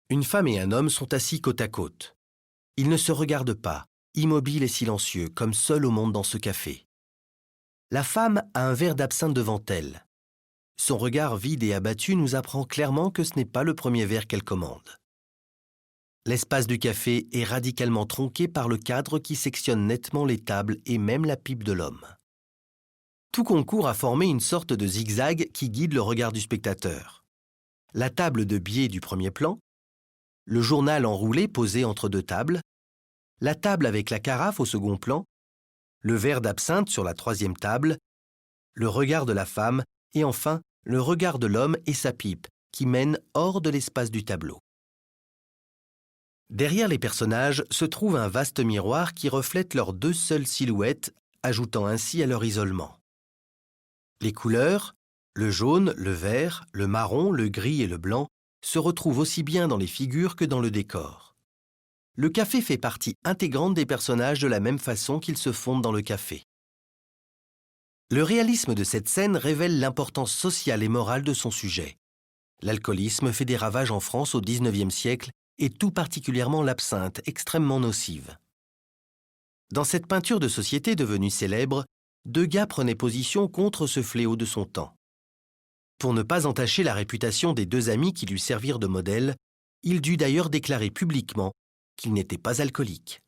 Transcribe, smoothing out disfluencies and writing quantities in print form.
Une femme et un homme sont assis côte à côte. Ils ne se regardent pas, immobiles et silencieux, comme seuls au monde dans ce café. La femme a un verre d'absinthe devant elle. Son regard vide et abattu nous apprend clairement que ce n'est pas le premier verre qu'elle commande. L'espace du café est radicalement tronqué par le cadre qui sectionne nettement les tables et même la pipe de l'homme. Tout concourt à former une sorte de zigzag qui guide le regard du spectateur. La table de biais du premier plan, le journal enroulé posé entre deux tables, la table avec la carafe au second plan, le verre d'absinthe sur la troisième table, le regard de la femme et enfin le regard de l'homme et sa pipe qui mènent hors de l'espace du tableau. Derrière les personnages se trouve un vaste miroir qui reflète leurs deux seules silhouettes, ajoutant ainsi à leur isolement. Les couleurs, le jaune, le vert, le marron, le gris et le blanc, se retrouvent aussi bien dans les figures que dans le décor. Le café fait partie intégrante des personnages de la même façon qu'ils se fondent dans le café. Le réalisme de cette scène révèle l'importance sociale et morale de son sujet. L'alcoolisme fait des ravages en France au XIXe siècle et tout particulièrement l'absinthe, extrêmement nocive. Dans cette peinture de société devenue célèbre, Degas prenait position contre ce fléau de son temps. Pour ne pas entacher la réputation des deux amis qui lui servirent de modèle, il dut d'ailleurs déclarer publiquement qu'il n'était pas alcoolique.